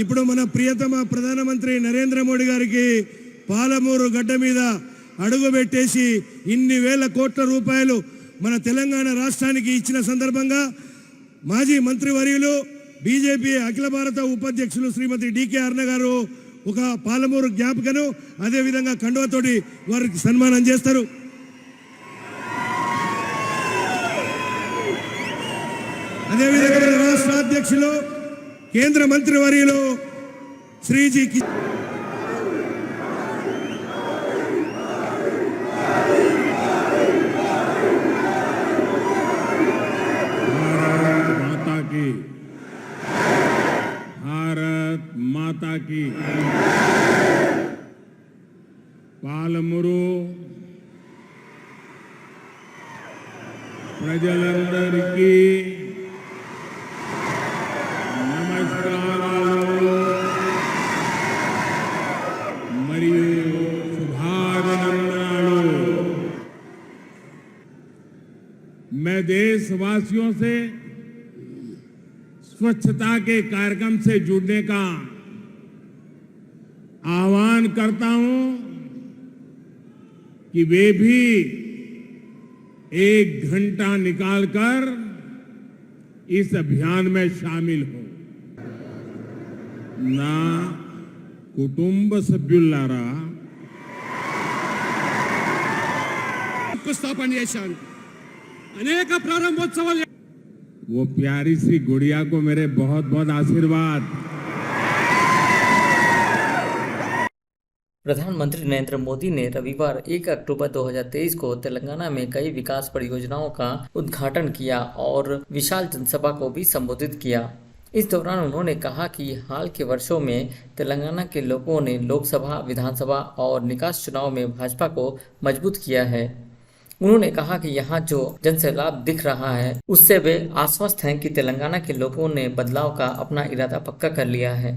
ఇప్పుడు మన ప్రియతమ ప్రధానమంత్రి నరేంద్ర మోడీ గారికి పాలమూరు గడ్డ మీద అడుగు పెట్టేసి ఇన్ని వేల కోట్ల రూపాయలు మన తెలంగాణ రాష్ట్రానికి ఇచ్చిన సందర్భంగా మాజీ మంత్రివర్యులు బీజేపీ అఖిల భారత ఉపాధ్యక్షులు శ్రీమతి డికే అరుణ గారు ఒక పాలమూరు జ్ఞాపకను అదే విధంగా కండువతోటి వారికి సన్మానం చేస్తారు. అదే విధంగా రాష్ట్ర అధ్యక్షులు కేంద్ర మంత్రివర్యులు శ్రీజీ भारत माता की పాలమూరు ప్రజలందరికీ నమస్కారాలు మరియు శుభాభినందనలు. मैं देशवासियों से स्वच्छता के कार्यक्रम से जुड़ने का आह्वान करता हूं कि वे भी 1 घंटा निकालकर इस अभियान में शामिल हो. ना कुटुंब सभ्युलारा स्थापन చేశాను. అనేక ప్రారంభోత్సవాలు. वो प्यारी सी गुड़िया को मेरे बहुत बहुत आशीर्वाद. प्रधानमंत्री नरेंद्र मोदी ने रविवार 1 अक्टूबर 2023 को तेलंगाना में कई विकास परियोजनाओं का उद्घाटन किया और विशाल जनसभा को भी संबोधित किया. इस दौरान उन्होंने कहा कि हाल के वर्षों में तेलंगाना के लोगों ने लोकसभा, विधानसभा और निकाय चुनाव में भाजपा को मजबूत किया है. उन्होंने कहा कि यहाँ जो जनसैलाब दिख रहा है उससे वे आश्वस्त हैं कि तेलंगाना के लोगों ने बदलाव का अपना इरादा पक्का कर लिया है.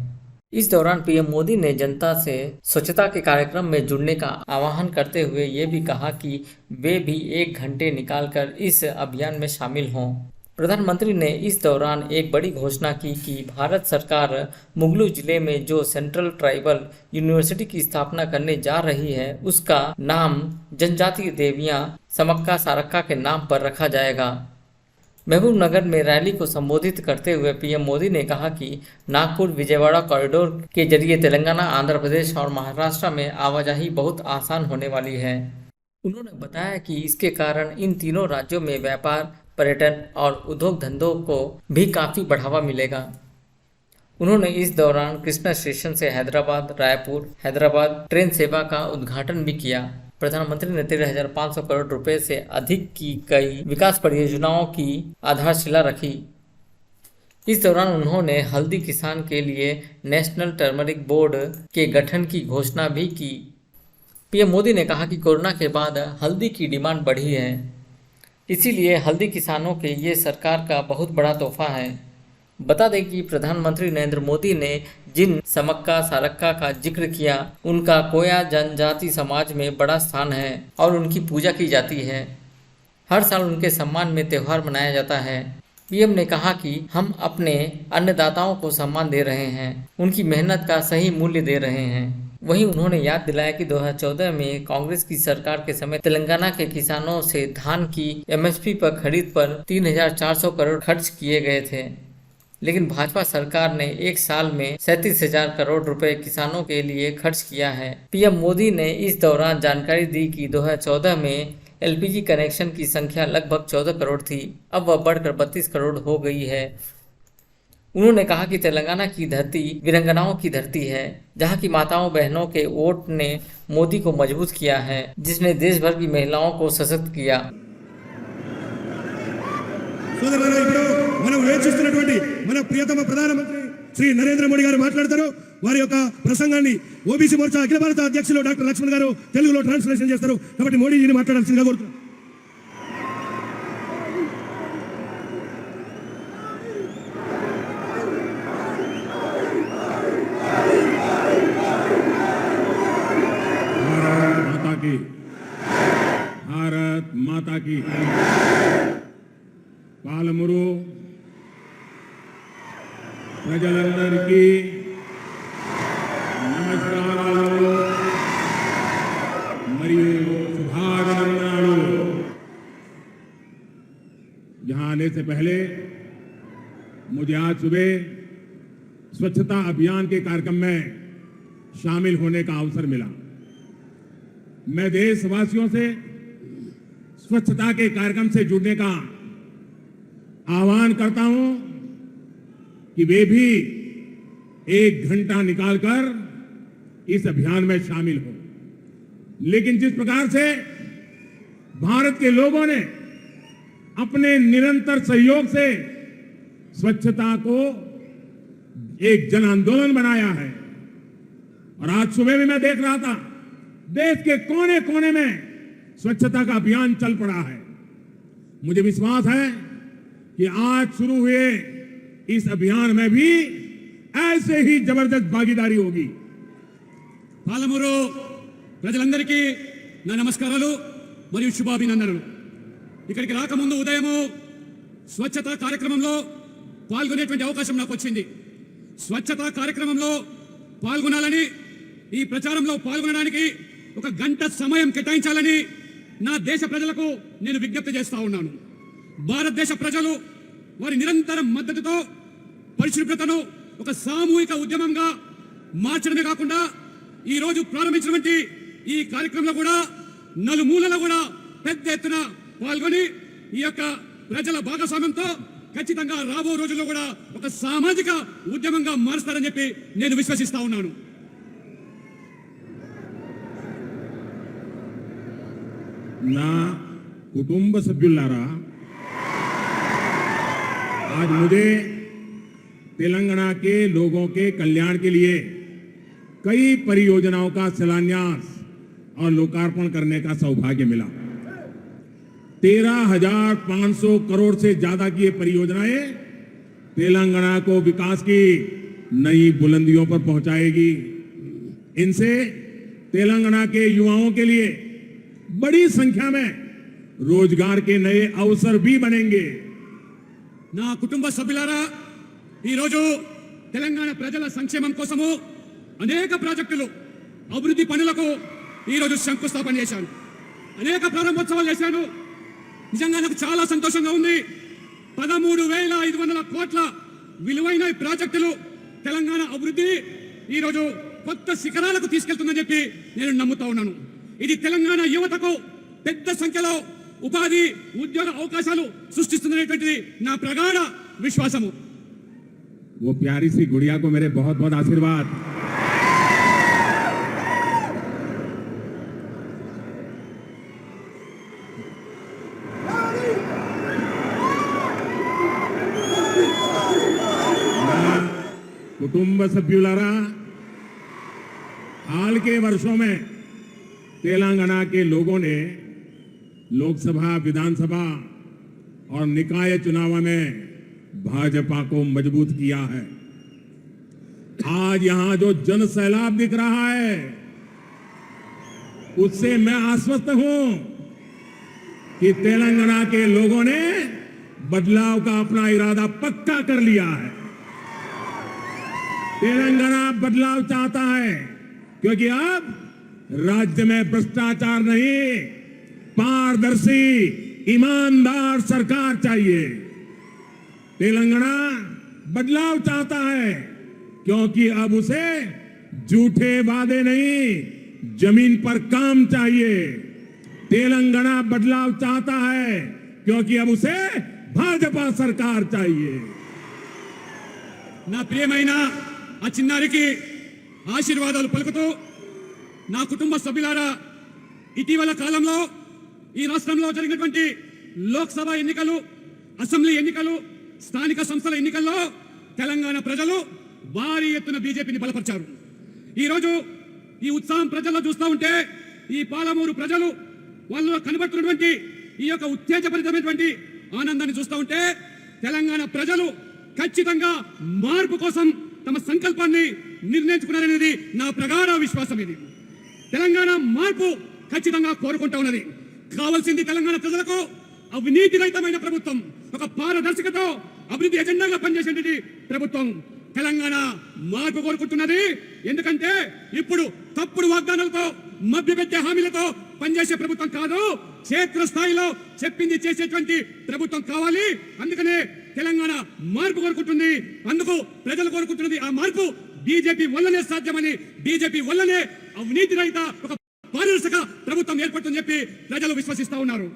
इस दौरान पीएम मोदी ने जनता से स्वच्छता के कार्यक्रम में जुड़ने का आह्वान करते हुए ये भी कहा कि वे भी 1 घंटे निकालकर इस अभियान में शामिल हों. प्रधानमंत्री ने इस दौरान एक बड़ी घोषणा की कि भारत सरकार मुगलू जिले में जो सेंट्रल ट्राइबल यूनिवर्सिटी की स्थापना करने जा रही है उसका नाम जनजातीय देवियां समक्का सारक्का के नाम पर रखा जाएगा. महबूब नगर में रैली को संबोधित करते हुए पीएम मोदी ने कहा कि नागपुर विजयवाड़ा कॉरिडोर के जरिए तेलंगाना, आंध्र प्रदेश और महाराष्ट्र में आवाजाही बहुत आसान होने वाली है. उन्होंने बताया कि इसके कारण इन तीनों राज्यों में व्यापार, पर्यटन और उद्योग धंधों को भी काफ़ी बढ़ावा मिलेगा. उन्होंने इस दौरान कृष्णा स्टेशन से हैदराबाद, रायपुर, हैदराबाद ट्रेन सेवा का उद्घाटन भी किया. प्रधानमंत्री ने 13,500 करोड़ रुपए से अधिक की कई विकास परियोजनाओं की आधारशिला रखी. इस दौरान उन्होंने हल्दी किसान के लिए नेशनल टर्मरिक बोर्ड के गठन की घोषणा भी की. पीएम मोदी ने कहा कि कोरोना के बाद हल्दी की डिमांड बढ़ी है, इसीलिए हल्दी किसानों के लिए सरकार का बहुत बड़ा तोहफा है. बता दें कि प्रधानमंत्री नरेंद्र मोदी ने जिन समक्का सारक्का का जिक्र किया उनका कोया जनजाति समाज में बड़ा स्थान है और उनकी पूजा की जाती है. हर साल उनके सम्मान में त्यौहार मनाया जाता है. पीएम ने कहा कि हम अपने अन्नदाताओं को सम्मान दे रहे हैं, उनकी मेहनत का सही मूल्य दे रहे हैं. वहीं उन्होंने याद दिलाया कि 2014 में कांग्रेस की सरकार के समय तेलंगाना के किसानों से धान की एमएसपी पर खरीद पर 3,400 करोड़ खर्च किए गए थे, लेकिन भाजपा सरकार ने 1 साल में 37,000 करोड़ रुपए किसानों के लिए खर्च किया है. पीएम मोदी ने इस दौरान जानकारी दी कि 2014 में एलपीजी कनेक्शन की संख्या लगभग 14 करोड़ थी, अब वह बढ़कर 32 करोड़ हो गई है. उन्होंने कहा कि तेलंगाना की धरती वीरंगनाओं की धरती है, जहां की माताओं बहनों के वोट ने मोदी को मजबूत किया है, जिसने देश भर की महिलाओं को सशक्त किया. మనం వేచిస్తున్నటువంటి మన ప్రియతమ ప్రధానమంత్రి శ్రీ నరేంద్ర మోడీ గారు మాట్లాడతారు. వారి యొక్క ప్రసంగాన్ని ఓబీసీ మోర్చా అఖిల భారత అధ్యక్షులు డాక్టర్ లక్ష్మణ్ గారు తెలుగులో ట్రాన్స్లేషన్ చేస్తారు. కాబట్టి మోడీజీని మాట్లాడాల్సిందిగా కోరుతున్నాను. भारत माता की పాలమూరు ప్రజలందరికీ నమస్కారాలు మరియు శుభాకాంక్షలు। यहाँ आने से पहले मुझे आज सुबह स्वच्छता अभियान के कार्यक्रम में शामिल होने का अवसर मिला। मैं देशवासियों से स्वच्छता के कार्यक्रम से जुड़ने का आह्वान करता हूं कि वे भी 1 घंटा निकालकर इस अभियान में शामिल हो। लेकिन जिस प्रकार से भारत के लोगों ने अपने निरंतर सहयोग से स्वच्छता को एक जन आंदोलन बनाया है, और आज सुबह भी मैं देख रहा था देश के कोने कोने में स्वच्छता का अभियान चल पड़ा है। मुझे विश्वास है कि आज शुरू हुए इस अभियान में भी ऐसे ही जबरदस्त भागीदारी होगी। పాలమూరు ప్రజలందరికీ నా నమస్కారాలు మరియు శుభాభినందనలు। ఇక్కడికి రాకముందు ఉదయము స్వచ్ఛతా కార్యక్రమంలో పాల్గొనేటువంటి అవకాశం నాకు వచ్చింది। స్వచ్ఛతా కార్యక్రమంలో పాల్గొనాలని, ఈ ప్రచారంలో పాల్గొనడానికి 1 గంట సమయం కేటాయించాలని నా దేశ ప్రజలకు నేను విజ్ఞప్తి చేస్తా ఉన్నాను। భారతదేశ ప్రజలు వారి నిరంతర మద్దతుతో పరిశుభ్రతను ఒక సామూహిక ఉద్యమంగా మార్చడమే కాకుండా ఈ రోజు ప్రారంభించినటువంటి ఈ కార్యక్రమంలో కూడా నలుమూలల కూడా పెద్ద ఎత్తున పాల్గొని ఈ యొక్క ప్రజల భాగస్వామ్యంతో ఖచ్చితంగా రాబో రోజుల్లో కూడా ఒక సామాజిక ఉద్యమంగా మారుస్తారని చెప్పి నేను విశ్వసిస్తా ఉన్నాను। నా కుటుంబ సభ్యులారా, आज मुझे तेलंगाना के लोगों के कल्याण के लिए कई परियोजनाओं का शिलान्यास और लोकार्पण करने का सौभाग्य मिला। 13,500 करोड़ से ज्यादा की ये परियोजनाएं तेलंगाना को विकास की नई बुलंदियों पर पहुंचाएगी। इनसे तेलंगाना के युवाओं के लिए बड़ी संख्या में रोजगार के नए अवसर भी बनेंगे। నా కుటుంబ సభ్యులారా, ఈ రోజు తెలంగాణ ప్రజల సంక్షేమం కోసము అనేక ప్రాజెక్టులు, అభివృద్ధి పనులకు ఈ రోజు శంకుస్థాపన చేశాను, అనేక ప్రారంభోత్సవాలు చేశాను। నిజంగా నాకు చాలా సంతోషంగా ఉంది। 13,500 కోట్ల విలువైన ఈ ప్రాజెక్టులు తెలంగాణ అభివృద్ధి ఈ రోజు కొత్త శిఖరాలకు తీసుకెళ్తుందని చెప్పి నేను నమ్ముతా ఉన్నాను। ఇది తెలంగాణ యువతకు పెద్ద సంఖ్యలో ఉపాధి, ఉద్యోగ అవకాశాలు సృష్టిస్తుందనేటువంటిది నా ప్రగాఢ విశ్వాసము। वो प्यारी सी गुड़िया को मेरे बहुत बहुत आशीर्वाद। कुटुंब सभ्युलारा, हाल के वर्षों में तेलंगाना के लोगों ने लोकसभा, विधानसभा और निकाय चुनाव में भाजपा को मजबूत किया है। आज यहां जो जन सैलाब दिख रहा है, उससे मैं आश्वस्त हूं कि तेलंगाना के लोगों ने बदलाव का अपना इरादा पक्का कर लिया है। तेलंगाना बदलाव चाहता है, क्योंकि अब राज्य में भ्रष्टाचार नहीं, पारदर्शी ईमानदार सरकार चाहिए। तेलंगाना बदलाव चाहता है, क्योंकि अब उसे झूठे वादे नहीं, जमीन पर काम चाहिए। तेलंगाना बदलाव चाहता है, क्योंकि अब उसे भाजपा सरकार चाहिए। నా ప్రియమైన ఆ చిన్నారికి ఆశీర్వాదాలు పలుకుతూ, నా కుటుంబ సభ్యులారా, ఇటీవల కాలంలో ఈ రాష్ట్రంలో జరిగినటువంటి లోక్సభ ఎన్నికలు, అసెంబ్లీ ఎన్నికలు, స్థానిక సంస్థల ఎన్నికల్లో తెలంగాణ ప్రజలు భారీ ఎత్తున బీజేపీని బలపరిచారు। ఈరోజు ఈ ఉత్సాహం ప్రజల్లో చూస్తూ ఉంటే, ఈ పాలమూరు ప్రజలు వాళ్ళలో కనబడుతున్నటువంటి ఈ యొక్క ఉత్తేజభరితమైనటువంటి ఆనందాన్ని చూస్తూ ఉంటే, తెలంగాణ ప్రజలు ఖచ్చితంగా మార్పు కోసం తమ సంకల్పాన్ని నిర్ణయించుకున్నారనేది నా ప్రగాఢ విశ్వాసం। ఇది తెలంగాణ మార్పు ఖచ్చితంగా కోరుకుంటా ఉన్నది। కావాల్సింది తెలంగాణ ప్రజలకు అవినీతి రహితమైన ప్రభుత్వం, ఒక పారదర్శకతో అభివృద్ధి ఎజెండాగా పనిచేసేటువంటి ప్రభుత్వం, తెలంగాణ మార్పు కోరుకుంటున్నది. ఎందుకంటే ఇప్పుడు తప్పుడు వాగ్దానాలతో మభ్యపెట్టే హామీలతో పనిచేసే ప్రభుత్వం కాదు, క్షేత్ర స్థాయిలో చెప్పింది చేసేటువంటి ప్రభుత్వం కావాలి. అందుకనే తెలంగాణ మార్పు కోరుకుంటుంది. అందుకు ప్రజలు కోరుకుంటున్నది ఆ మార్పు బీజేపీ వల్లనే సాధ్యమని, బీజేపీ వల్లనే అవినీతి రహిత ఒక పారదర్శక ప్రభుత్వం ఏర్పడుతుందని చెప్పి ప్రజలు విశ్వసిస్తా ఉన్నారు.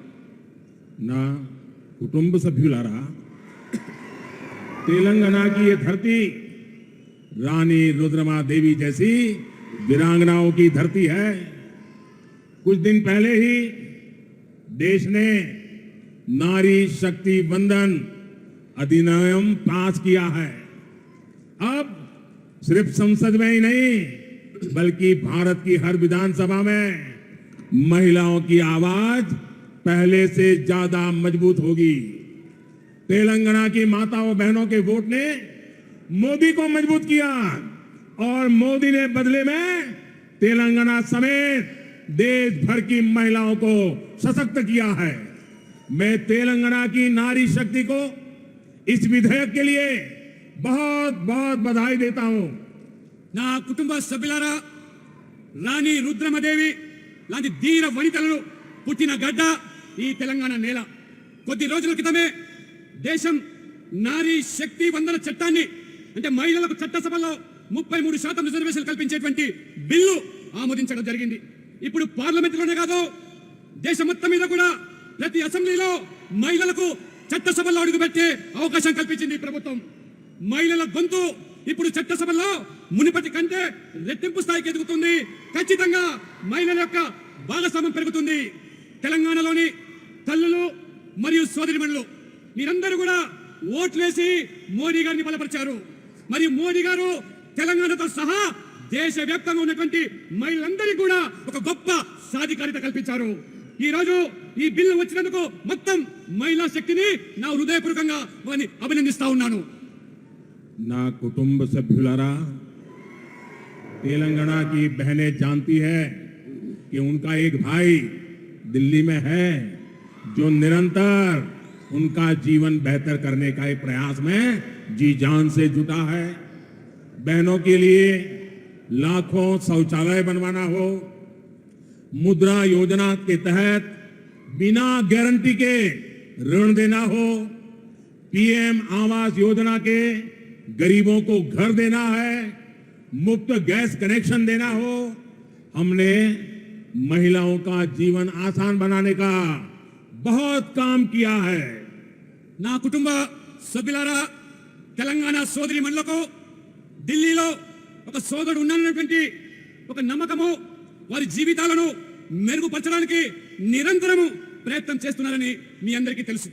నా కుటుంబ సభ్యులారా, तेलंगाना की ये धरती रानी रुद्रमा देवी जैसी वीरांगनाओं की धरती है. कुछ दिन पहले ही देश ने नारी शक्ति वंदन अधिनियम पास किया है. अब सिर्फ संसद में ही नहीं बल्कि भारत की हर विधानसभा में महिलाओं की आवाज पहले से ज्यादा मजबूत होगी. तेलंगाना की माताओं बहनों के वोट ने मोदी को मजबूत किया और मोदी ने बदले में तेलंगाना समेत देश भर की महिलाओं को सशक्त किया है. मैं तेलंगाना की नारी शक्ति को इस विधेयक के लिए बहुत बहुत बधाई देता हूं. నా కుటుంబ సభ్యులారా, రాణి రుద్రమదేవి లాంటి ధీర వనితలను పుట్టిన గడ్డ ఈ తెలంగాణ నేల. కొద్ది రోజుల క్రితమే దేశం నారీ శక్తి వందన చట్టాన్ని, అంటే మహిళలకు చట్టసభలో 33% రిజర్వేషన్ కల్పించేటువంటి బిల్లు ఆమోదించడం జరిగింది. ఇప్పుడు పార్లమెంటులోనే కాదు, దేశం మొత్తం మీద కూడా ప్రతి అసెంబ్లీలో మహిళలకు చట్టసభలో అడుగుపెట్టే అవకాశం కల్పించింది ప్రభుత్వం. మహిళల గొంతు ఇప్పుడు చట్టసభలో మునిపటి కంటే రెట్టింపు స్థాయికి ఎదుగుతుంది. ఖచ్చితంగా మహిళల యొక్క భాగస్వామ్యం పెరుగుతుంది. తెలంగాణలోని తల్లులు మరియు సోదరిమణులు మీరందరూ కూడా ఓట్లేసి మోడీ గారిని బలపరిచారు. మరియు మోడీ గారు తెలంగాణతో సహా దేశవ్యాప్తంగా ఉన్నటువంటి మహిళలందరికీ కూడా ఒక గొప్ప సాధికారిత కల్పించారు. ఈ రోజు ఈ బిల్లు వచ్చినందుకు మొత్తం మహిళా శక్తిని నా హృదయపూర్వకంగా వారిని అభినందిస్తా ఉన్నాను. ना कुटुंब सभ्युलारा, तेलंगाना की बहनें जानती है कि उनका एक भाई दिल्ली में है जो निरंतर उनका जीवन बेहतर करने का एक प्रयास में जी जान से जुटा है. बहनों के लिए लाखों शौचालय बनवाना हो, मुद्रा योजना के तहत बिना गारंटी के ऋण देना हो, पीएम आवास योजना के गरीबों को घर देना है, मुफ्त गैस कनेक्शन देना हो, हमने महिलाओं का जीवन आसान बनाने का बहुत काम किया है. నా కుటుంబ సభ్యులారా, తెలంగాణ సోదరి మణులకు ఢిల్లీలో ఒక సోదరుడు ఉన్నానన్నటువంటి ఒక నమ్మకము, వారి జీవితాలను మెరుగుపరచడానికి నిరంతరము ప్రయత్నం చేస్తున్నారని మీ అందరికీ తెలుసు.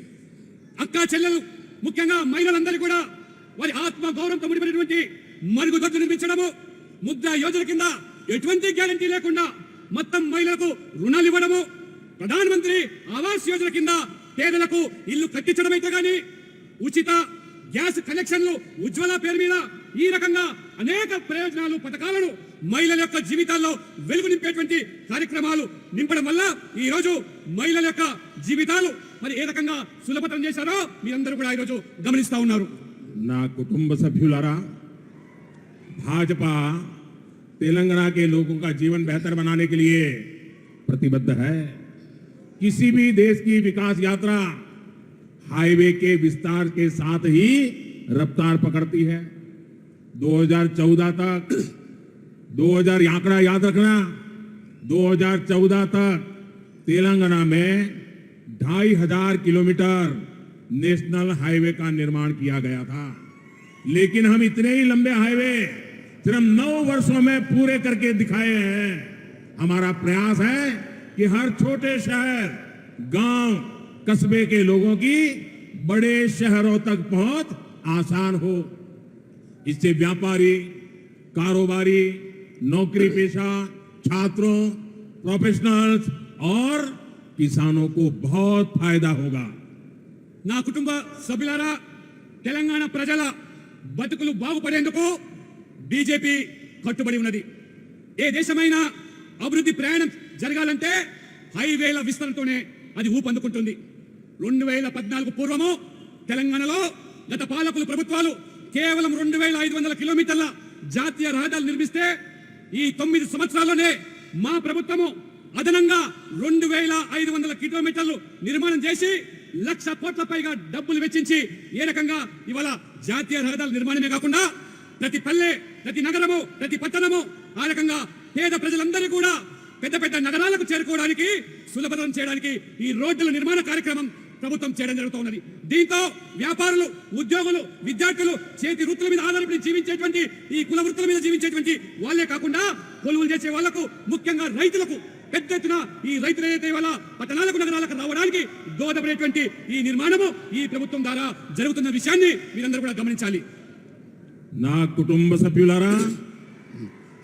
అక్కా చెల్లెలు, ముఖ్యంగా మహిళలందరూ కూడా వారి ఆత్మ గౌరవంతో ముడిపడినటువంటి మరుగుదొడ్లు నిర్మించడము, ముద్రా యోజన కింద ఎటువంటి గ్యారంటీ లేకుండా మొత్తం మహిళలకు రుణాలు ఇవ్వడము, ప్రధానమంత్రి ఆవాస్ యోజన కింద పేదలకు ఇల్లు కట్టించడం అయితే గాని, ఉచిత గ్యాస్ కనెక్షన్లు ఉజ్వల పేరు మీద ఈ రకంగా అనేక ప్రయోజనాలు, పథకాలను మహిళల యొక్క జీవితాల్లో వెలుగు నింపేటువంటి కార్యక్రమాలు నింపడం వల్ల ఈ రోజు మహిళల యొక్క జీవితాలు మరి ఏ రకంగా సులభతరం చేశారో మీరందరూ కూడా ఈ రోజు గమనిస్తా ఉన్నారు. ना कुटुंब सभ्युलारा, भाजपा तेलंगाना के लोगों का जीवन बेहतर बनाने के लिए प्रतिबद्ध है. किसी भी देश की विकास यात्रा हाईवे के विस्तार के साथ ही रफ्तार पकड़ती है. 2014 तक 2000 आंकड़ा याद रखना, 2014 तक तेलंगाना में 2500 किलोमीटर नेशनल हाईवे का निर्माण किया गया था. लेकिन हम इतने ही लंबे हाईवे सिर्फ 9 वर्षों में पूरे करके दिखाए हैं. हमारा प्रयास है कि हर छोटे शहर, गांव, कस्बे के लोगों की बड़े शहरों तक पहुंच आसान हो. इससे व्यापारी, कारोबारी, नौकरी पेशा, छात्रों, प्रोफेशनल्स और किसानों को बहुत फायदा होगा. నా కుటుంబ సభ్యులారా, తెలంగాణ ప్రజల బతుకులు బాగుపడేందుకు బీజేపీ కట్టుబడి ఉన్నది. ఏ దేశమైనా అభివృద్ధి ప్రయాణం జరగాలంటే హైవేల విస్తరణతోనే అది ఊపందుకుంటుంది. 2014 పూర్వము తెలంగాణలో గత పాలకులు ప్రభుత్వాలు కేవలం 2500 కిలోమీటర్ల జాతీయ రహదారులు నిర్మిస్తే ఈ 9 సంవత్సరాల్లోనే మా ప్రభుత్వము అదనంగా 2500 కిలోమీటర్లు నిర్మాణం చేసి 1,00,000 కోట్ల పైగా డబ్బులు వెచ్చించి ఏ రకంగా ఇవాళ జాతీయ రహదారుల నిర్మాణమే కాకుండా ప్రతి పల్లె, ప్రతి నగరము, ప్రతి పట్టణము ఆ రకంగా పేద ప్రజలందరూ కూడా పెద్ద పెద్ద నగరాలకు చేరుకోవడానికి సులభతరం చేయడానికి ఈ రోడ్ల నిర్మాణ కార్యక్రమం ప్రభుత్వం చేయడం జరుగుతున్నది. దీంతో వ్యాపారులు, ఉద్యోగులు, విద్యార్థులు చేతి వృత్తుల మీద ఆధారపడి జీవించేటువంటి ఈ కుల వృత్తుల మీద జీవించేటువంటి వాళ్ళే కాకుండా కొలువులు చేసే వాళ్లకు, ముఖ్యంగా రైతులకు పెద్ద ఎత్తున ఈ రైతులు ఏదైతే ఇవాళ పట్టణాలకు, నగరాలకు రావడానికి దోహదపడేటువంటి ఈ నిర్మాణము ఈ ప్రభుత్వం ద్వారా జరుగుతున్న విషయాన్ని మీరందరూ కూడా గమనించాలి. ना कुटुंब सभ्युलारा,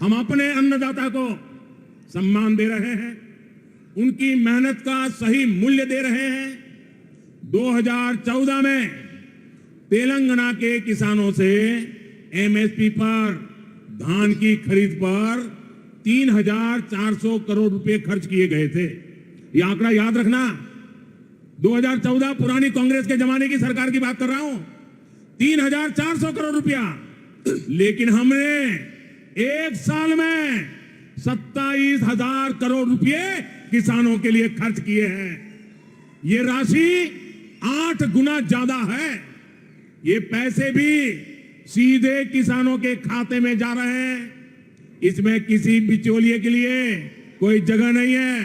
हम अपने अन्नदाता को सम्मान दे रहे हैं, उनकी मेहनत का सही मूल्य दे रहे हैं। 2014 में तेलंगाना के किसानों से एमएसपी पर, धान की खरीद पर 3,400 करोड़ रुपए खर्च किए गए थे। ये आंकड़ा याद रखना। 2014 पुरानी कांग्रेस के जमाने की सरकार की बात कर रहा हूं। 3,400 करोड़ रुपया, लेकिन हमने एक साल में 27,000 करोड़ रुपए किसानों के लिए खर्च किए हैं। ये राशि 8 गुना ज्यादा है। ये पैसे भी सीधे किसानों के खाते में जा रहे हैं। इसमें किसी बिचौलिए के लिए कोई जगह नहीं है।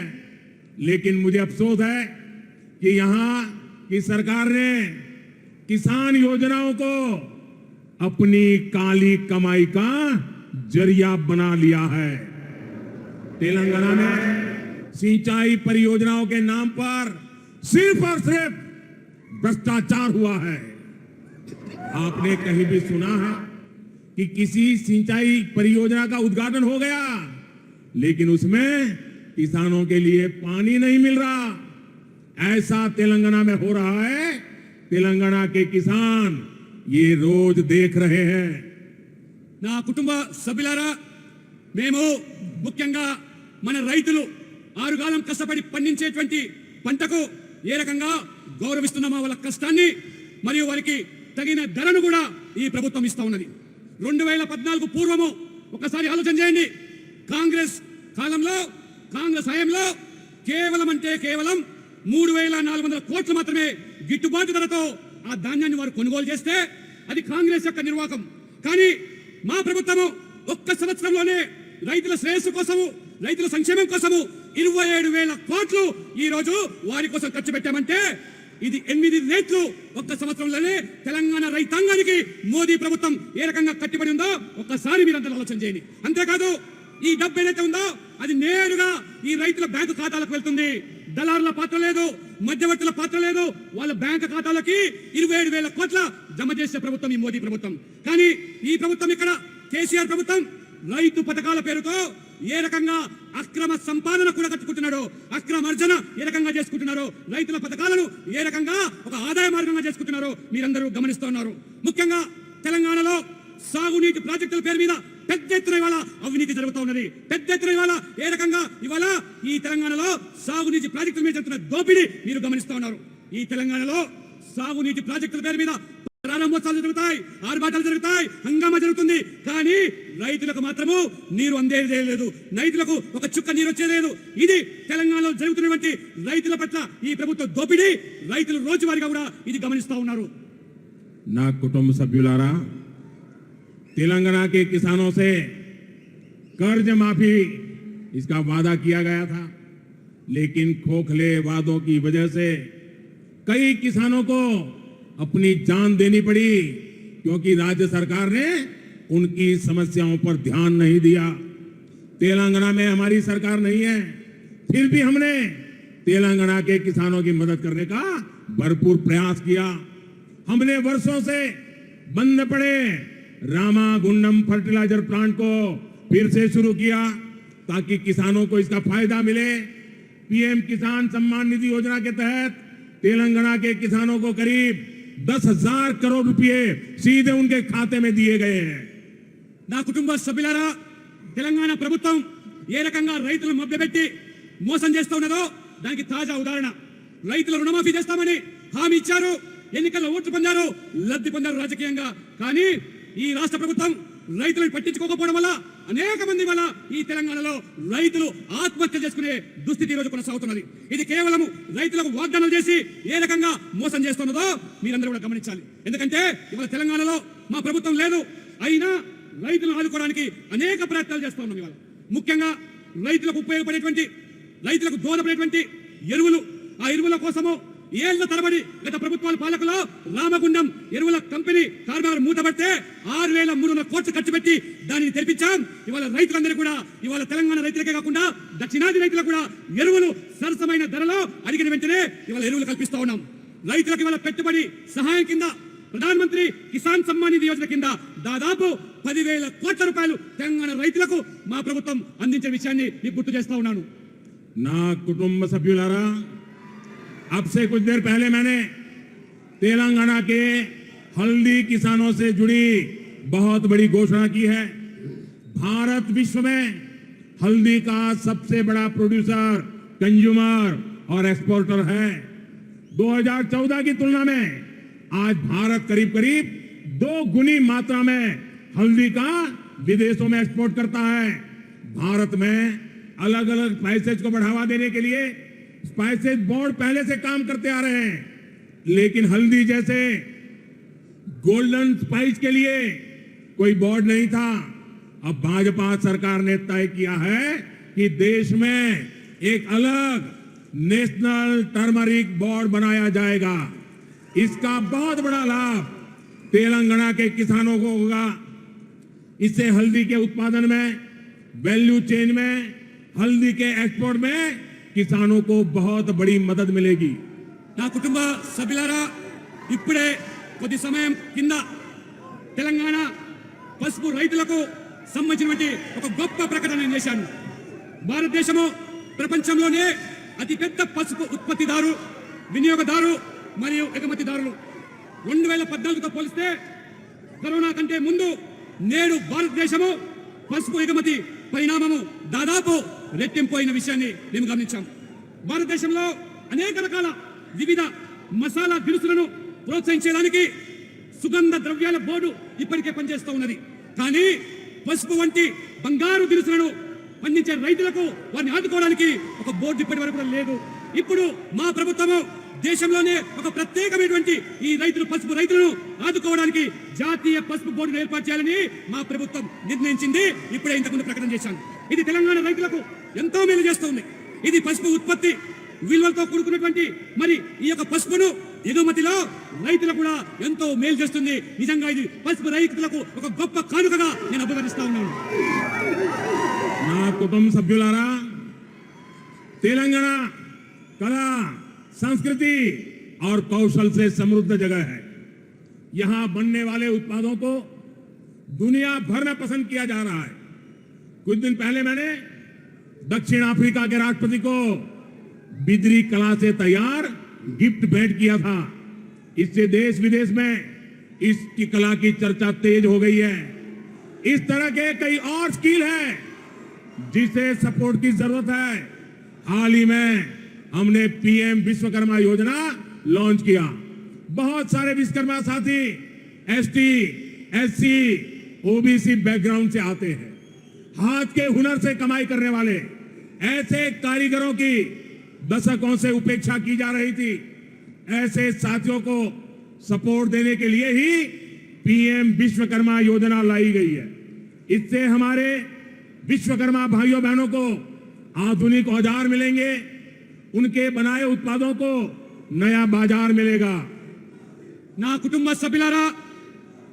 लेकिन मुझे अफसोस है कि यहां की सरकार ने किसान योजनाओं को अपनी काली कमाई का जरिया बना लिया है। तेलंगाना में सिंचाई परियोजनाओं के नाम पर सिर्फ और सिर्फ भ्रष्टाचार हुआ है। आपने कहीं भी सुना है कि किसी सिंचाई परियोजना का उद्घाटन हो गया लेकिन उसमें किसानों के लिए पानी नहीं मिल रहा? ऐसा तेलंगाना में हो रहा है। तेलंगाना के किसान ये रोज देख रहे हैं। నా కుటుంబ సభ్యులారా, మేము ముఖ్యంగా మన రైతులు ఆరుగాలం కష్టపడి పండించేటువంటి పంటకు ఏ రకంగా గౌరవిస్తున్నామో వాళ్ళ కష్టాన్ని మరియు వారికి తగిన ధరను కూడా ఈ ప్రభుత్వం ఇస్తా ఉన్నది. 2014 పూర్వము ఒకసారి ఆలోచన చేయండి. కాంగ్రెస్ కాలంలో, కాంగ్రెస్ హయాంలో కేవలం 3,400 కోట్లు మాత్రమే గిట్టుబాటు ధరతో ఆ ధాన్యాన్ని వారు కొనుగోలు చేస్తే అది కాంగ్రెస్ యొక్క నిర్వాహకం. కానీ మా ప్రభుత్వము ఒక్క సంవత్సరంలోనే రైతుల శ్రేయస్సు కోసము, రైతుల సంక్షేమం కోసము 27,000 కోట్లు ఈ రోజు వారి కోసం ఖర్చు పెట్టామంటే ఇది 8 రెట్లు ఒక్క సంవత్సరంలోనే తెలంగాణ రైతాంగానికి మోదీ ప్రభుత్వం ఏ రకంగా కట్టుబడి ఉందో ఒక్కసారి మీరందరూ ఆలోచన చేయండి. అంతేకాదు ఈ డబ్బు ఏదైతే ఉందో అది నేరుగా ఈ రైతుల బ్యాంకు ఖాతాలకు వెళ్తుంది. దళారుల పాత్ర లేదు, మధ్యవర్తుల పాత్ర లేదు. వాళ్ళ బ్యాంకు ఖాతాలకి 27,000 కోట్ల జమ చేసే ప్రభుత్వం ఈ మోదీ ప్రభుత్వం. కానీ ఈ ప్రభుత్వం, ఇక్కడ కేసీఆర్ ప్రభుత్వం రైతు పథకాల పేరుతో ఏ రకంగా అక్రమ సంపాదన కూడా కట్టుకుంటున్నాడో, అక్రమ అర్జన ఏ రకంగా చేసుకుంటున్నారో, రైతుల పథకాలను ఏ రకంగా ఒక ఆదాయ మార్గంగా చేసుకుంటున్నారో మీరందరూ గమనిస్తున్నారు. ముఖ్యంగా తెలంగాణలో సాగునీటి ప్రాజెక్టుల పేరు మీద పెద్ద ఎత్తున ఇవాళ అవినీతి జరుగుతూ ఉన్నది. పెద్ద ఎత్తున ఇవాళ ఏ రకంగా ఇవాళ ఈ తెలంగాణలో సాగునీటి ప్రాజెక్టుల మీద జరుగుతున్న దోపిడీ మీరు గమనిస్తూ ఉన్నారు. ఈ తెలంగాణలో సాగునీటి ప్రాజెక్టుల పేరు మీద ప్రారంభోత్సవాలు జరుగుతాయి, ఆర్భాటాలు జరుగుతాయి, హంగామా జరుగుతుంది. కానీ రైతులకు మాత్రము నీరు అందేదే లేదు, రైతులకు ఒక చుక్క నీరు వచ్చేలేదు. ఇది తెలంగాణలో జరుగుతున్నటువంటి రైతుల పట్ల ఈ ప్రభుత్వ దోపిడీ. రైతులు రోజువారీగా కూడా ఇది గమనిస్తూ ఉన్నారు. ना कुटुंब सभ्युलारा, तेलंगाना के किसानों से कर्ज माफी इसका वादा किया गया था, लेकिन खोखले वादों की वजह से कई किसानों को अपनी जान देनी पड़ी, क्योंकि राज्य सरकार ने उनकी समस्याओं पर ध्यान नहीं दिया। तेलंगाना में हमारी सरकार नहीं है, फिर भी हमने तेलंगाना के किसानों की मदद करने का भरपूर प्रयास किया। हमने वर्षों से बंद पड़े रामागुंडम फर्टिलाइजर प्लांट को फिर से शुरू किया ताकि किसानों को इसका फायदा मिले। पीएम किसान सम्मान निधि योजना के तहत तेलंगाना के किसानों को करीब 10,000 करोड़ रुपए सीधे उनके खाते में दिए गए हैं। నా కుటుంబ సభ్యులారా, తెలంగాణ ప్రభుత్వం ఏ రకంగా రైతులను మభ్యపెట్టి మోసం చేస్తూ ఉన్నదో దానికి తాజా ఉదాహరణ. రైతుల రుణమాఫీ చేస్తామని హామీ ఇచ్చారు, ఎన్నికల్లో ఓట్లు పొందారు, లబ్ధి పొందారు రాజకీయంగా. కానీ ఈ రాష్ట్ర ప్రభుత్వం రైతులను పట్టించుకోకపోవడం వల్ల అనేక మంది వల్ల ఈ తెలంగాణలో రైతులు ఆత్మహత్యలు చేసుకునే దుస్థితి ఈ రోజు కొనసాగుతున్నది. ఇది కేవలం రైతులకు వాగ్దానాలు చేసి ఏ రకంగా మోసం చేస్తున్నదో మీరందరూ కూడా గమనించాలి. ఎందుకంటే ఇవాళ తెలంగాణలో మా ప్రభుత్వం లేదు, అయినా రైతులను ఆదుకోవడానికి అనేక ప్రయత్నాలు చేస్తూ ఉన్నాం. ఇవాళ ముఖ్యంగా రైతులకు ఉపయోగపడేటువంటి, రైతులకు దోహదపడేటువంటి ఎరువులు, ఆ ఎరువుల కోసము ఏళ్ల తరబడి గత ప్రభుత్వాల పాలకులో రామగుండం ఎరువుల కంపెనీ కార్మికులు మూతపడితే 6,300 కోట్లు ఖర్చు పెట్టి దానిని తెరిపించాం. ఇవాళ రైతులందరూ కూడా, ఇవాళ తెలంగాణ రైతులకే కాకుండా దక్షిణాది రైతులకు కూడా ఎరువులు సరసమైన ధరలో అడిగిన వెంటనే ఇవాళ ఎరువులు కల్పిస్తా ఉన్నాం. రైతులకు ఇవాళ పెట్టుబడి సహాయం కింద ప్రధానమంత్రి కిసాన్ సమ్మాన్ నిధి యోజన కింద దాదాపు 10,000 కోట్ల రూపాయలు తెలంగాణ రైతులకు మా ప్రభుత్వం అందించే విషయాన్ని మీకు గుర్తు చేస్తా ఉన్నాను. నా కుటుంబ సభ్యులారా, अब से कुछ देर पहले मैंने तेलंगाना के हल्दी किसानों से जुड़ी बहुत बड़ी घोषणा की है। भारत विश्व में हल्दी का सबसे बड़ा प्रोड्यूसर, कंज्यूमर और एक्सपोर्टर है। 2014 की तुलना में आज भारत करीब करीब 2 गुनी मात्रा में हल्दी का विदेशों में एक्सपोर्ट करता है। भारत में अलग अलग स्पाइसेज को बढ़ावा देने के लिए स्पाइसेज बोर्ड पहले से काम करते आ रहे हैं, लेकिन हल्दी जैसे गोल्डन स्पाइस के लिए कोई बोर्ड नहीं था। अब भाजपा सरकार ने तय किया है कि देश में एक अलग नेशनल टर्मरिक बोर्ड बनाया जाएगा। इसका बहुत बड़ा लाभ तेलंगाना के किसानों को होगा। इससे हल्दी के उत्पादन में, वैल्यू चेन में, हल्दी के एक्सपोर्ट में किसानों को बहुत बड़ी मदद मिलेगी। నా కుటుంబ సభ్యులారా, ఇప్పుడే కొద్ది సమయం కింద తెలంగాణ పసుపు రైతులకు సంబంధించినటువంటి ఒక గొప్ప ప్రకటన నేను చేశాను. భారతదేశము ప్రపంచంలోనే అతిపెద్ద పసుపు ఉత్పత్తిదారు, వినియోగదారు మరియు ఎగుమతిదారులు. 2014తో పోలిస్తే కరోనా కంటే ముందు నేడు భారతదేశము పసుపు ఎగుమతి పరిణామము దాదాపు రెట్టింపోయిన విషయాన్ని మేము గమనించాం. భారతదేశంలో అనేక రకాల వివిధ మసాలా దినుసులను ప్రోత్సహించడానికి సుగంధ ద్రవ్యాల బోర్డు ఇప్పటికే పనిచేస్తూ ఉన్నది. కానీ పసుపు వంటి బంగారు దినుసులను పండించే రైతులకు వారిని ఆదుకోవడానికి ఒక బోర్డు ఇప్పటి వరకు కూడా లేదు. ఇప్పుడు మా ప్రభుత్వము దేశంలోనే ఒక ప్రత్యేకమైనటువంటి ఈ పసుపు రైతులను ఆదుకోవడానికి జాతీయ పసుపు బోర్డును ఏర్పాటు చేయాలని మా ప్రభుత్వం నిర్ణయించింది. ఇప్పుడే ఇంతకుముందు ప్రకటన చేశాను. ఇది తెలంగాణ రైతులకు ఎంతో మేలు చేస్తుంది. ఇది పసుపు ఉత్పత్తి విలువలతో కూడుకున్నటువంటి మరి ఈ యొక్క పసుపును ఎగుమతిలో రైతులకు కూడా ఎంతో మేలు చేస్తుంది. నిజంగా ఇది పసుపు రైతులకు ఒక గొప్ప కానుకగా నేను అభివర్ణిస్తా ఉన్నాను. నా కుటుంబ సభ్యులారా, తెలంగాణ कला, संस्कृति और कौशल से समृद्ध जगह है। यहां बनने वाले उत्पादों को दुनिया भर में पसंद किया जा रहा है। कुछ दिन पहले मैंने दक्षिण अफ्रीका के राष्ट्रपति को बिदरी कला से तैयार गिफ्ट भेंट किया था। इससे देश विदेश में इसकी कला की चर्चा तेज हो गई है। इस तरह के कई और स्किल हैं जिसे सपोर्ट की जरूरत है। हाल ही में हमने पीएम विश्वकर्मा योजना लॉन्च किया। बहुत सारे विश्वकर्मा साथी एसटी, एससी, ओबीसी बैकग्राउंड से आते हैं। हाथ के हुनर से कमाई करने वाले ऐसे कारीगरों की दशकों से उपेक्षा की जा रही थी। ऐसे साथियों को सपोर्ट देने के लिए ही पीएम विश्वकर्मा योजना लाई गई है। इससे हमारे विश्वकर्मा भाइयों बहनों को आधुनिक औजार मिलेंगे, उनके बनाए उत्पादों को नया बाजार मिलेगा। నా కుటుంబ సభ్యులారా,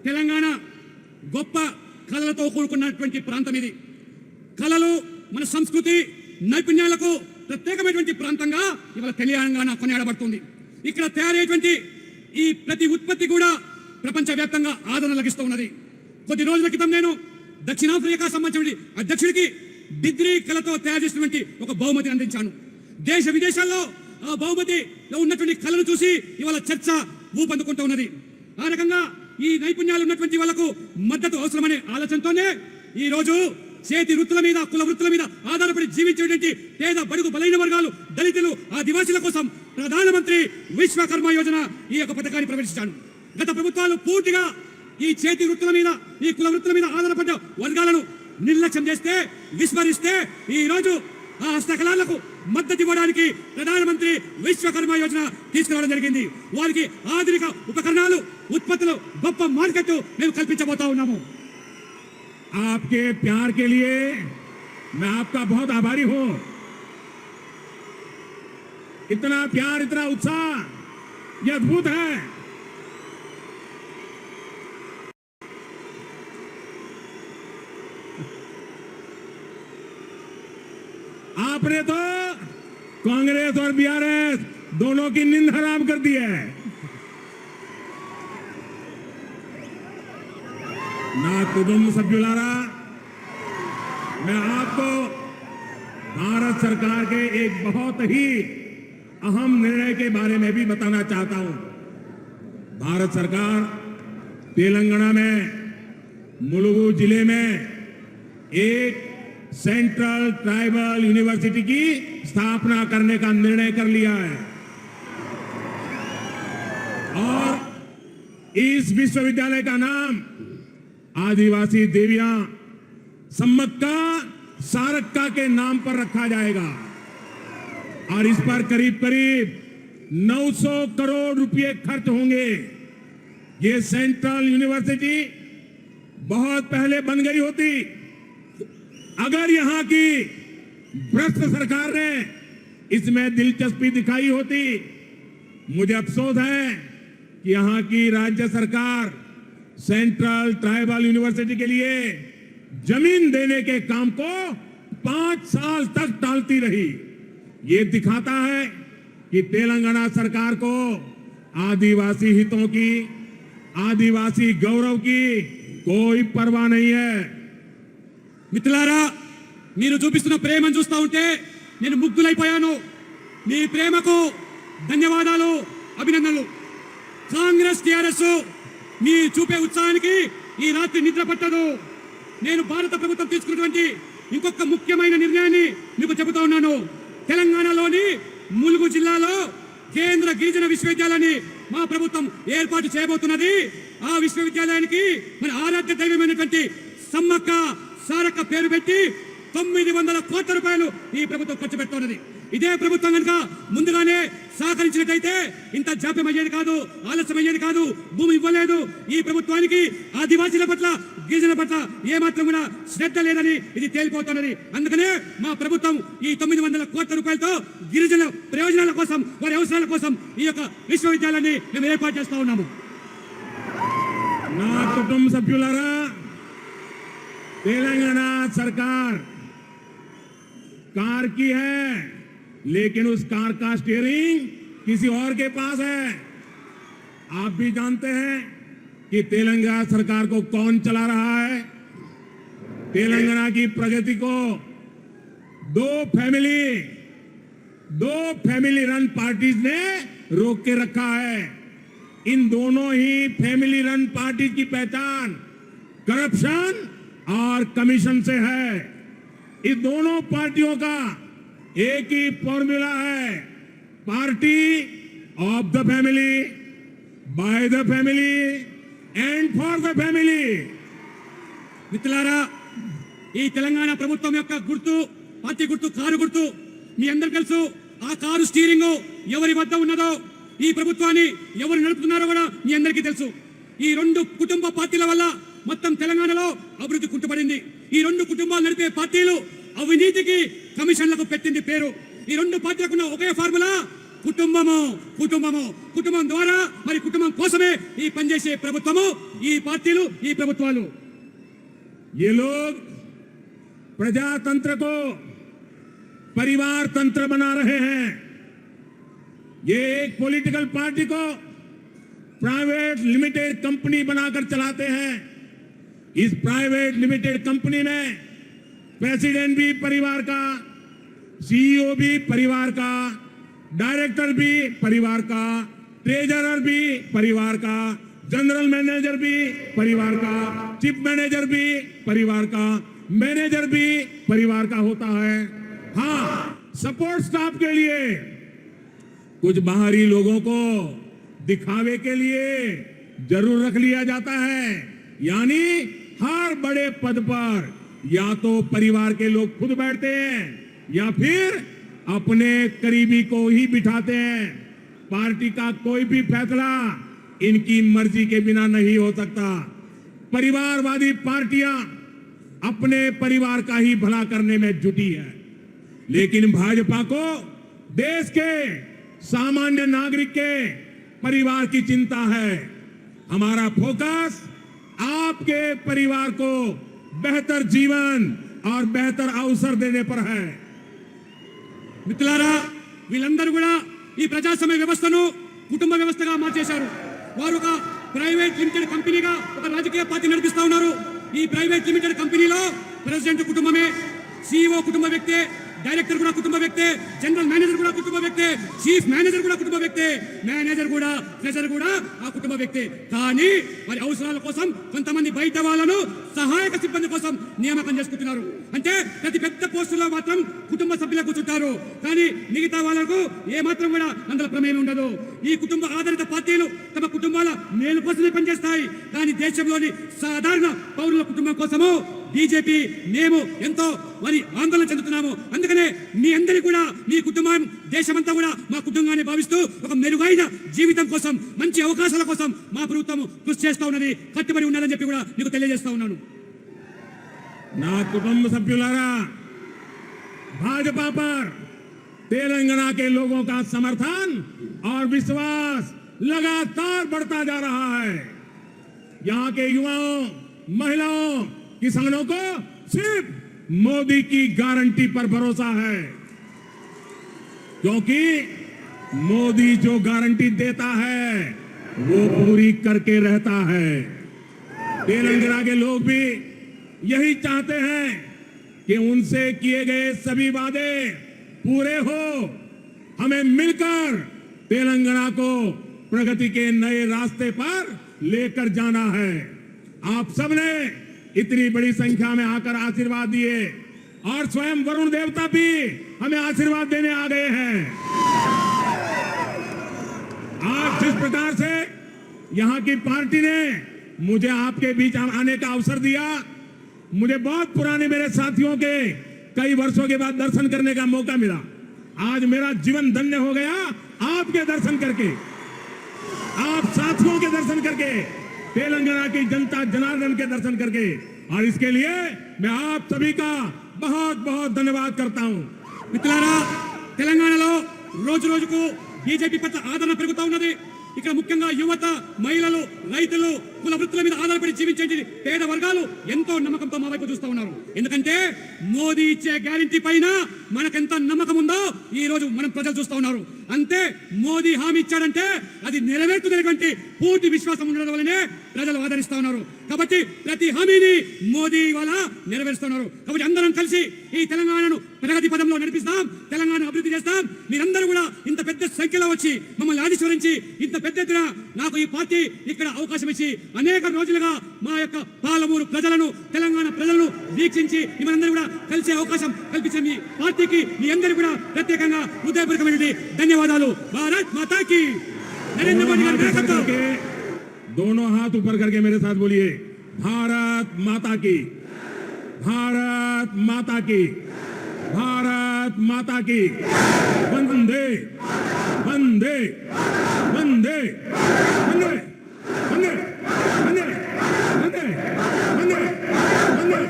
తెలంగాణ గొప్ప కళలతో కూడుకున్నటువంటి ప్రాంతం ఇది. కళలు మన సంస్కృతి నైపుణ్యాలకు ప్రత్యేకమైనటువంటి ప్రాంతంగా ఇవాళ తెలంగాణ కొనియాడబడుతుంది. ఇక్కడ తయారయ్యేటువంటి ఈ ప్రతి ఉత్పత్తి కూడా ప్రపంచవ్యాప్తంగా ఆదరణ లభిస్తూ ఉన్నది. కొద్ది రోజుల క్రితం నేను దక్షిణాఫ్రికా సంబంధించిన అధ్యక్షుడికి బిద్రీ కళతో తయారు చేసినటువంటి ఒక బహుమతిని అందించాను. దేశ విదేశాల్లో ఆ బహుమతిలో ఉన్నటువంటి కళను చూసి ఇవాళ చర్చ ఊపందుకుంటూ ఉన్నది. ఆ రకంగా ఈ నైపుణ్యాలు ఉన్నటువంటి వాళ్లకు మద్దతు అవసరమనే ఆలోచనతోనే ఈ రోజు చేతి వృత్తుల మీద, కుల వృత్తుల మీద ఆధారపడి జీవించేటువంటి పేద బడుగు బలైన వర్గాలు, దళితులు, ఆదివాసీల కోసం ప్రధానమంత్రి విశ్వకర్మ యోజన ఈ యొక్క పథకాన్ని ప్రవేశించాను. గత ప్రభుత్వాలు పూర్తిగా ఈ చేతి వృత్తుల మీద, ఈ కుల వృత్తుల మీద ఆధారపడ్డ వర్గాలను నిర్లక్ష్యం చేస్తే, విస్మరిస్తే ఈ రోజు ఆ హస్తకళలకు మద్దతు ఇవ్వడానికి ప్రధానమంత్రి విశ్వకర్మ యోజన తీసుకురావడం జరిగింది. వారికి ఆధునిక ఉపకరణాలు, ఉత్పత్తులు గొప్ప మార్కెట్ మేము కల్పించబోతా ఉన్నాము. आपके प्यार के लिए मैं आपका बहुत आभारी हूं. इतना प्यार, इतना उत्साह, यह अद्भुत है. आपने तो कांग्रेस और बीआरएस दोनों की नींद हराम कर दी है. ना कुटुंब सभ्युलारा, मैं आपको भारत सरकार के एक बहुत ही अहम निर्णय के बारे में भी बताना चाहता हूं. भारत सरकार तेलंगाना में मुलुगु जिले में एक सेंट्रल ट्राइबल यूनिवर्सिटी की स्थापना करने का निर्णय कर लिया है और इस विश्वविद्यालय का नाम आदिवासी देवियां सम्मक्का सारक्का के नाम पर रखा जाएगा और इस पर करीब करीब 900 करोड़ रुपए खर्च होंगे. ये सेंट्रल यूनिवर्सिटी बहुत पहले बन गई होती अगर यहां की भ्रष्ट सरकार ने इसमें दिलचस्पी दिखाई होती. मुझे अफसोस है कि यहां की राज्य सरकार सेंट्रल ट्राइबल यूनिवर्सिटी के लिए जमीन देने के काम को 5 साल तक टालती रही. ये दिखाता है कि तेलंगाना सरकार को आदिवासी हितों की, आदिवासी गौरव की कोई परवाह नहीं है. మిత్రులారా, మీరు చూపిస్తున్న ప్రేమను చూస్తూ ఉంటే నేను ముగ్ధులైపోయాను. మీ ప్రేమకు ధన్యవాదాలు, అభినందనలు. కాంగ్రెస్, టీఆర్ఎస్ మీ చూపే ఉత్సాహానికి ఈ రాత్రి నిద్ర పట్టదు. నేను భారత ప్రభుత్వం తీసుకున్నటువంటి ఇంకొక ముఖ్యమైన నిర్ణయాన్ని మీకు చెబుతా ఉన్నాను. తెలంగాణలోని ములుగు జిల్లాలో కేంద్ర గిరిజన విశ్వవిద్యాలయాన్ని మా ప్రభుత్వం ఏర్పాటు చేయబోతున్నది. ఆ విశ్వవిద్యాలయానికి మన ఆరాధ్య దైవమైనటువంటి సమ్మక్క సారక్క పేరు పెట్టి 900 కోట్ల రూపాయలు ఈ ప్రభుత్వం ఖర్చు పెడుతున్నది. ఇదే ప్రభుత్వం కనుక ముందుగానే సహకరించినట్టయితే ఇంత జాప్యం అయ్యేది కాదు, ఆలస్యం అయ్యేది కాదు, భూమి ఇవ్వలేదు. ఈ ప్రభుత్వానికి ఆదివాసీల పట్ల, గిరిజన పట్ల ఏమాత్రం కూడా శ్రద్ధ లేదని ఇది తేలిపోతున్నది. అందుకనే మా ప్రభుత్వం ఈ 900 కోట్ల రూపాయలతో గిరిజన ప్రయోజనాల కోసం, వారి అవసరాల కోసం ఈ యొక్క విశ్వవిద్యాలయాన్ని మేము ఏర్పాటు చేస్తా ఉన్నాము. నా కుటుంబ సభ్యులారా, तेलंगाना सरकार कार की है, लेकिन उस कार का स्टीयरिंग किसी और के पास है. आप भी जानते हैं कि तेलंगाना सरकार को कौन चला रहा है. तेलंगाना की प्रगति को दो फैमिली रन पार्टीज ने रोक के रखा है. इन दोनों ही फैमिली रन पार्टीज की पहचान करप्शन और कमीशन से है. इस दोनों पार्टियों का एक ही फॉर्मूला है, party of the family, by the family and for the family. మిత్రులారా, ఈ తెలంగాణ ప్రభుత్వం యొక్క గుర్తు, పార్టీ గుర్తు కారు గుర్తు. మీ అందరికీ తెలుసు ఆ కారు స్టీరింగ్ ఎవరి వద్ద ఉన్నదో, ఈ ప్రభుత్వాన్ని ఎవరు నడుపుతున్నారో కూడా మీ అందరికీ తెలుసు. ఈ 2 కుటుంబ పార్టీల వల్ల మొత్తం తెలంగాణలో అభివృద్ధి కుంటుపడింది. ఈ 2 కుటుంబాలు నడిపే పార్టీలు అవినీతికి, కమిషన్లకు పెట్టింది పేరు. ఈ 2 పార్టీలకు ఉన్న ఒకే ఫార్ములా కుటుంబము. కుటుంబం ద్వారా, మరి కుటుంబం కోసమే ఈ పనిచేసే ప్రభుత్వము, ఈ పార్టీలు, ఈ ప్రభుత్వాలు. ये लोग प्रजातंत्र को परिवार तंत्र बना रहे हैं. ये एक पॉलिटिकल पार्टी को प्राइवेट लिमिटेड कंपनी बनाकर चलाते हैं. इस प्राइवेट लिमिटेड कंपनी में प्रेसिडेंट भी परिवार का, सीईओ भी परिवार का, डायरेक्टर भी परिवार का, ट्रेजरर भी परिवार का, जनरल मैनेजर भी परिवार का, चीफ मैनेजर भी परिवार का, मैनेजर भी परिवार का होता है. हाँ, सपोर्ट स्टाफ के लिए कुछ बाहरी लोगों को दिखावे के लिए जरूर रख लिया जाता है. यानी हर बड़े पद पर या तो परिवार के लोग खुद बैठते हैं या फिर अपने करीबी को ही बिठाते हैं। पार्टी का कोई भी फैसला इनकी मर्जी के बिना नहीं हो सकता। परिवारवादी पार्टियां अपने परिवार का ही भला करने में जुटी है, लेकिन भाजपा को देश के सामान्य नागरिक के परिवार की चिंता है। हमारा फोकस आपके परिवार को बेहतर जीवन और बेहतर अवसर देने पर है। మిత్రులారా, వీళ్ళందరూ కూడా ఈ ప్రజాస్వామ్య వ్యవస్థను కుటుంబ వ్యవస్థగా మార్చేశారు. వారు ఒక ప్రైవేట్ లిమిటెడ్ కంపెనీగా ఒక రాజకీయ పార్టీ నడిపిస్తా ఉన్నారు. ఈ ప్రైవేట్ లిమిటెడ్ కంపెనీలో ప్రెసిడెంట్ కుటుంబమే, CEO కుటుంబ వ్యక్తే, డైరెక్టర్ కూడా కుటుంబ వ్యక్తే, జనరల్ మేనేజర్ కూడా కుటుంబ వ్యక్తే, చీఫ్ మేనేజర్ కూడా కుటుంబ వ్యక్తే, మేనేజర్ కూడా, ట్రెజరర్ కూడా ఆ కుటుంబ వ్యక్తే. కానీ వారి అవసరాల కోసం కొంతమంది బయట వాళ్ళను సహాయక సిబ్బంది కోసం నియామకం చేసుకుంటున్నారు. అంటే ప్రతి పెద్ద పోస్టులో మాత్రం కుటుంబ సభ్యులు కూర్చుంటారు, కానీ మిగతా వాళ్ళకు ఏమాత్రం కూడా అందులో ప్రమేయం ఉండదు. ఈ కుటుంబ ఆధారిత పార్టీలు తమ కుటుంబాల మేలు కోసమే పనిచేస్తాయి, కానీ దేశంలోని సాధారణ పౌరుల కుటుంబం కోసము బీజేపీ మేము ఎంతో మరి ఆందోళన చెందుతున్నాము. అందుకనే మీ అందరి కూడా మీ కుటుంబం, దేశమంతా కూడా మా కుటుంబాన్ని భావిస్తూ ఒక మెరుగైన జీవితం కోసం, మంచి అవకాశాల కోసం మా ప్రభుత్వం కృషి చేస్తా ఉన్నది, కట్టుబడి ఉన్నదని చెప్పి కూడా మీకు తెలియజేస్తా ఉన్నాను. నా కుటుంబ సభ్యులారా, भाजपा पर तेलंगाना के लोगों का समर्थन और विश्वास लगातार बढ़ता जा रहा है। यहाँ के युवाओं, महिलाओं, किसानों को सिर्फ मोदी की गारंटी पर भरोसा है, क्योंकि मोदी जो गारंटी देता है वो पूरी करके रहता है। तेलंगाना के लोग भी यही चाहते हैं कि उनसे किए गए सभी वादे पूरे हो। हमें मिलकर तेलंगाना को प्रगति के नए रास्ते पर लेकर जाना है। आप सबने इतनी बड़ी संख्या में आकर आशीर्वाद दिए और स्वयं वरुण देवता भी हमें आशीर्वाद देने आ गए हैं। आज जिस प्रकार से यहाँ की पार्टी ने मुझे आपके बीच आने का अवसर दिया, मुझे बहुत पुराने मेरे साथियों के कई वर्षों के बाद दर्शन करने का मौका मिला। आज मेरा जीवन धन्य हो गया आपके दर्शन करके, आप साथियों के दर्शन करके, तेलंगाना की जनता जनार्दन के दर्शन करके, और इसके लिए मैं आप सभी का बहुत बहुत धन्यवाद करता हूं। మిత్రులారా, తెలంగాణలో రోజు రోజుకు బీజేపీ పట్ల ఆదరణ పెరుగుతూ ఉన్నది. ఇక్కడ ముఖ్యంగా యువత, మహిళలు, రైతులు, కుల వృత్తుల మీద ఆధారపడి జీవించే పేద వర్గాలు ఎంతో నమ్మకంతో మా వైపు చూస్తూ ఉన్నారు. ఎందుకంటే మోదీ ఇచ్చే గ్యారెంటీ పైన మనకెంత నమ్మకం ఉందో ఈ రోజు మనం ప్రజలు చూస్తూ ఉన్నారు. అంతే, మోదీ హామీ ఇచ్చాడంటే అది నెరవేర్చుకునేటువంటి పూర్తి విశ్వాసం ఉండడం వల్లనే ప్రజలు ఆదరిస్తూ ఉన్నారు. కాబట్టి ప్రతి హామీని మోదీ వల్ల నెరవేరుస్తున్నారు. కాబట్టి అందరం కలిసి ఈ తెలంగాణను ప్రగతి పదంలో నడిపిస్తాం, తెలంగాణ అభివృద్ధి చేస్తాం. మీరందరూ కూడా ఇంత పెద్ద సంఖ్యలో వచ్చి మమ్మల్ని ఆశీర్వదించి ఇంత పెద్ద ఎత్తున నాకు ఈ పార్టీ ఇక్కడ అవకాశం ఇచ్చి అనేక రోజులుగా మా యొక్క పాలమూరు ప్రజలను, తెలంగాణ ప్రజలను వీక్షించి మిమ్మల్ని కూడా కలిసే అవకాశం కల్పించే మీ పార్టీకి మీ అందరూ కూడా ప్రత్యేకంగా హృదయపూర్వకమైనటువంటి ధన్యవాదాలు. భారత్ మాతా కీ. నరేంద్ర మోదీ గారి నాయకత్వం. दोनों हाथ ऊपर करके मेरे साथ बोलिए, भारत माता की, भारत माता की, भारत माता की। वंदे वंदे वंदे वंदे वंदे वंदे वंदे वंदे वंदे।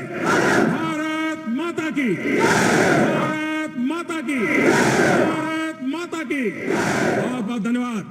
भारत माता की, भारत माता की, भारत माता की। बहुत बहुत धन्यवाद।